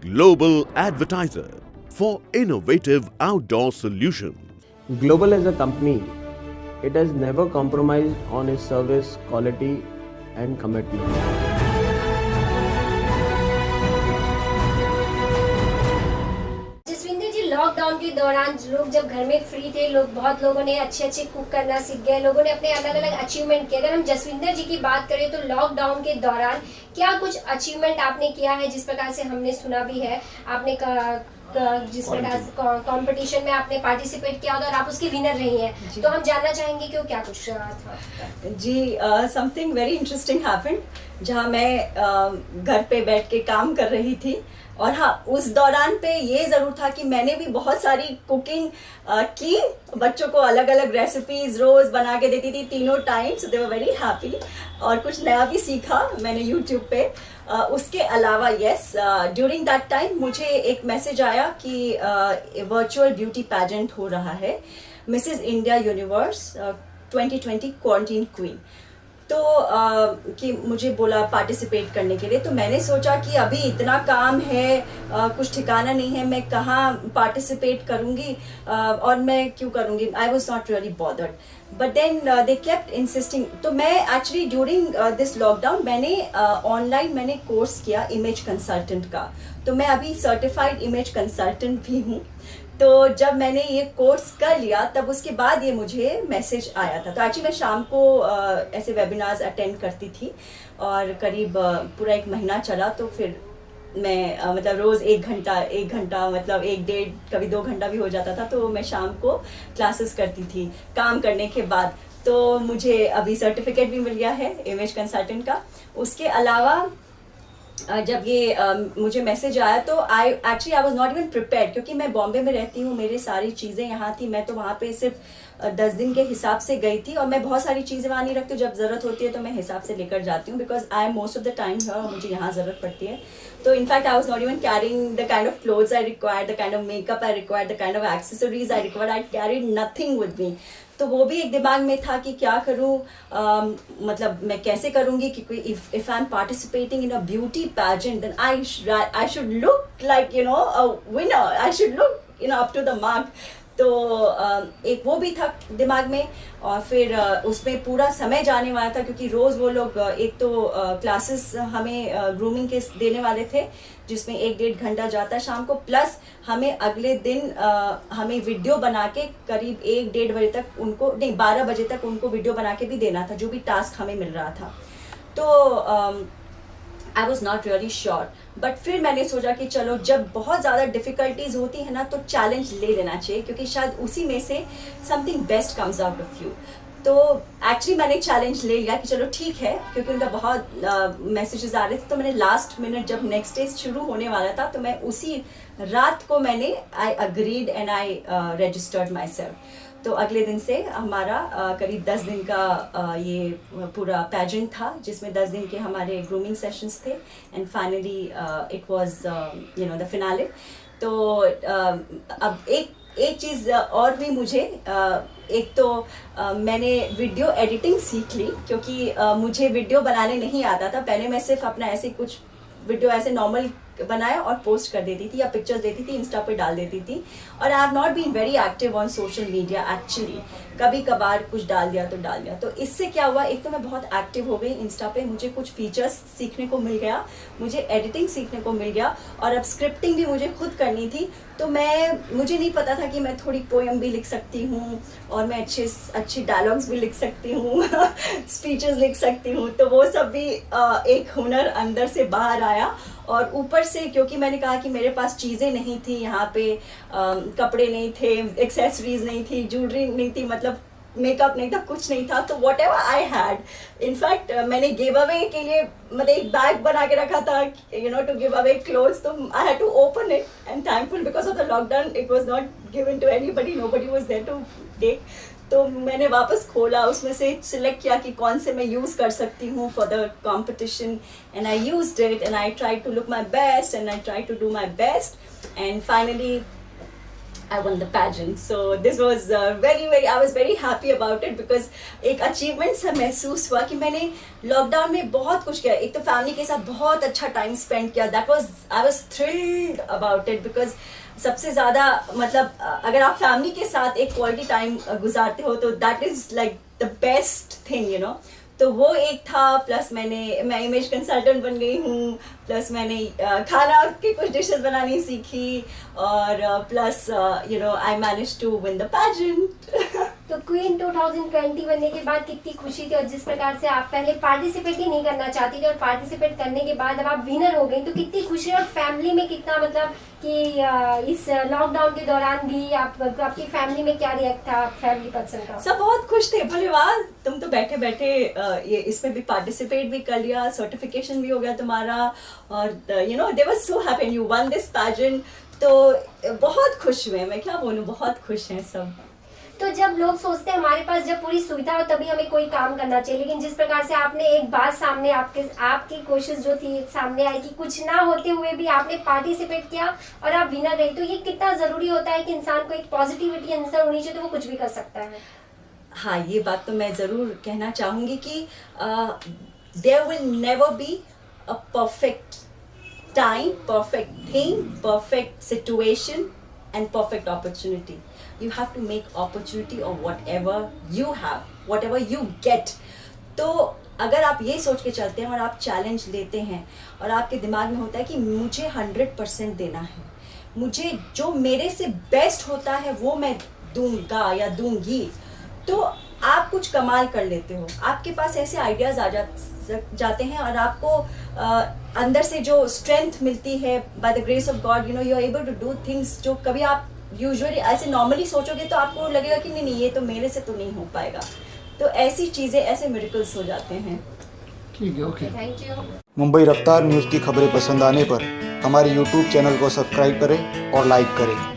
Global Advertiser for innovative outdoor solutions. Global as a company, it has never compromised on its service quality and commitment. Jaswinder ji, lockdown के दौरान लोग जब घर में free थे, बहुत लोगों ने अच्छे कुक करना सीख गए, लोगों ने अपने अलग अलग अचीवमेंट किए। अगर हम जसविंदर जी की बात करें तो लॉकडाउन के दौरान क्या कुछ अचीवमेंट आपने किया है, जिस प्रकार से हमने सुना भी है आपने जिस प्रकार से कंपटीशन में आपने पार्टिसिपेट किया और आप उसकी विनर रही हैं, तो हम जानना चाहेंगे कि वो क्या कुछ था। जी, समथिंग वेरी इंटरेस्टिंग हैपेंड जहाँ मैं घर पे बैठ के काम कर रही थी। और हाँ, उस दौरान पे ये ज़रूर था कि मैंने भी बहुत सारी कुकिंग की, बच्चों को अलग अलग रेसिपीज रोज़ बना के देती थी, तीनों time, so they were very happy. और कुछ नया भी सीखा मैंने यूट्यूब पे। उसके अलावा यस, ड्यूरिंग दैट टाइम मुझे एक मैसेज आया कि वर्चुअल ब्यूटी पैजेंट हो रहा है, Mrs India universe 2020 quarantine queen. तो कि मुझे बोला पार्टिसिपेट करने के लिए। तो मैंने सोचा कि अभी इतना काम है, कुछ ठिकाना नहीं है, मैं कहाँ पार्टिसिपेट करूँगी और मैं क्यों करूँगी। I was not really bothered, but then they kept insisting. तो मैं एक्चुअली ड्यूरिंग दिस लॉकडाउन मैंने ऑनलाइन मैंने कोर्स किया इमेज कंसल्टेंट का। तो मैं अभी सर्टिफाइड इमेज कंसल्टेंट भी हूँ। तो जब मैंने ये कोर्स कर लिया तब उसके बाद ये मुझे मैसेज आया था। तो एक्चुअली मैं शाम को ऐसे वेबिनार्स अटेंड करती थी और करीब पूरा 1 महीना चला। तो फिर मैं मतलब रोज़ 1 घंटा मतलब 1-1.5 कभी 2 घंटा भी हो जाता था। तो मैं शाम को क्लासेस करती थी काम करने के बाद। तो मुझे अभी सर्टिफिकेट भी मिल गया है इमेज कंसल्टेंट का। उसके अलावा जब ये मुझे मैसेज आया तो आई वॉज नॉट इवन प्रिपेयर्ड, क्योंकि मैं बॉम्बे में रहती हूँ, मेरी सारी चीज़ें यहाँ थी। मैं तो वहाँ पे सिर्फ 10 दिन के हिसाब से गई थी और मैं बहुत सारी चीज़ें वहाँ नहीं रखती हूँ। जब ज़रूरत होती है तो मैं हिसाब से लेकर जाती हूँ, because I am most of the time here, मुझे यहाँ ज़रूरत पड़ती है। तो in fact I was not even carrying the kind of clothes I required, the kind of makeup I required, the kind of accessories I required, I carried nothing with me. तो वो भी एक दिमाग में था कि क्या करूं, मतलब मैं कैसे करूंगी, क्योंकि if I am participating in a beauty pageant then I should look like you know a winner, I should look you know up to the mark. तो एक वो भी था दिमाग में। और फिर उसमें पूरा समय जाने वाला था, क्योंकि रोज़ वो लोग एक तो क्लासेस हमें ग्रूमिंग के देने वाले थे, जिसमें 1-1.5 घंटा जाता है शाम को, प्लस हमें अगले दिन हमें वीडियो बना के करीब 1-1.5 बजे तक उनको, नहीं 12 बजे तक उनको वीडियो बना के भी देना था, जो भी टास्क हमें मिल रहा था। तो आई was not really sure, but फिर मैंने सोचा कि चलो, जब बहुत ज़्यादा डिफ़िकल्टीज होती है ना, तो चैलेंज ले लेना चाहिए, क्योंकि शायद उसी में से something best comes out of you. तो एक्चुअली मैंने चैलेंज ले लिया कि चलो ठीक है, क्योंकि उनका बहुत मैसेजेस आ रहे थे। तो मैंने लास्ट मिनट जब नेक्स्ट डे शुरू होने वाला था, तो मैं उसी रात को मैंने आई agreed and I registered my self. तो अगले दिन से हमारा करीब 10 दिन का ये पूरा पैजेंट था, जिसमें 10 दिन के हमारे ग्रूमिंग सेशंस थे and finally it was you know the finale. तो अब एक चीज़ और भी मुझे, एक तो मैंने वीडियो एडिटिंग सीख ली, क्योंकि मुझे वीडियो बनाने नहीं आता था। पहले मैं सिर्फ अपना ऐसे कुछ वीडियो ऐसे नॉर्मल बनाया और पोस्ट कर देती थी, या पिक्चर्स देती थी, इंस्टा पे डाल देती थी। और I have not been very active on social media actually, कभी कभार कुछ डाल दिया तो डाल दिया। तो इससे क्या हुआ, एक तो मैं बहुत एक्टिव हो गई इंस्टा पे, मुझे कुछ फीचर्स सीखने को मिल गया, मुझे एडिटिंग सीखने को मिल गया, और अब स्क्रिप्टिंग भी मुझे खुद करनी थी। तो मुझे नहीं पता था कि मैं थोड़ी पोएम भी लिख सकती हूँ, और मैं अच्छे डायलॉग्स भी लिख सकती हूँ स्पीचेस लिख सकती हूँ। तो वो सब भी एक हुनर अंदर से बाहर आया। और ऊपर से क्योंकि मैंने कहा कि मेरे पास चीज़ें नहीं थी यहाँ पे, कपड़े नहीं थे, एक्सेसरीज नहीं थी, ज्वेलरी नहीं थी, मतलब मेकअप नहीं था, कुछ नहीं था। तो whatever I had, in fact मैंने गिव अवे के लिए मतलब एक बैग बना के रखा था, you know, to give away clothes. तो I had to open it and thankful because of the lockdown it was not given to anybody, nobody was there to take. तो मैंने वापस खोला, उसमें से सिलेक्ट किया कि कौन से मैं यूज़ कर सकती हूँ for the competition, and I used it and I try to look my best and I try to do my best. And finally I won the pageant. So this was I was very happy about it because एक achievement सा महसूस हुआ कि मैंने lockdown में बहुत कुछ किया. एक तो फैमिली के साथ बहुत अच्छा टाइम स्पेंड किया. I was thrilled about it because सबसे ज़्यादा मतलब अगर आप फैमिली के साथ एक क्वालिटी टाइम गुजारते हो तो that is like the best thing, you know. तो वो एक था. प्लस मैं इमेज कंसल्टेंट बन गई हूँ. प्लस मैंने खाना के कुछ डिशेस बनानी सीखी. और plus you know I manage to win the pageant. तो क्वीन 2020 बनने के बाद कितनी खुशी थी, और जिस प्रकार से आप पहले पार्टिसिपेट ही नहीं करना चाहती थी और पार्टिसिपेट करने के बाद अब आप विनर हो गई, तो कितनी खुशी. और फैमिली में कितना मतलब कि इस लॉकडाउन के दौरान भी आपकी फैमिली में क्या रिएक्ट था फैमिली पर्सन का? सब बहुत खुश थे. बोले वाह तुम तो बैठे बैठे ये इसमें भी पार्टिसिपेट भी कर लिया, सर्टिफिकेशन भी हो गया तुम्हारा, और you know they were so happy and you one this pageant. तो बहुत खुश हुए. मैं क्या बोलूँ, बहुत खुश हैं सब. तो जब लोग सोचते हैं हमारे पास जब पूरी सुविधा हो तभी हमें कोई काम करना चाहिए, लेकिन जिस प्रकार से आपने एक बात सामने आपकी कोशिश जो थी सामने आई कि कुछ ना होते हुए भी आपने पार्टिसिपेट किया और आप विनर रही, तो ये कितना जरूरी होता है कि इंसान को एक पॉजिटिविटी अंदर होनी चाहिए तो वो कुछ भी कर सकता है. हाँ, ये बात तो मैं ज़रूर कहना चाहूँगी कि there will never be a perfect time, perfect thing, perfect situation and perfect opportunity. You have to make opportunity of whatever you have, whatever you get. तो अगर आप ये सोच के चलते हैं और आप चैलेंज लेते हैं और आपके दिमाग में होता है कि मुझे 100% देना है, मुझे जो मेरे से बेस्ट होता है वो मैं दूंगा या दूंगी, तो आप कुछ कमाल कर लेते हो. आपके पास ऐसे आइडियाज़ आ जाते हैं और आपको अंदर से जो स्ट्रेंथ मिलती है by the grace of God, you know you are able to do things जो कभी आप यूजुअली ऐसे नॉर्मली सोचोगे तो आपको लगेगा कि नहीं ये तो मेरे से तो नहीं हो पाएगा. तो ऐसी चीज़ें, ऐसे मिरेकल्स हो जाते हैं. ठीक है, ओके. Thank you. मुंबई रफ्तार न्यूज़ की खबरें पसंद आने पर हमारे YouTube चैनल को सब्सक्राइब करें और लाइक करें.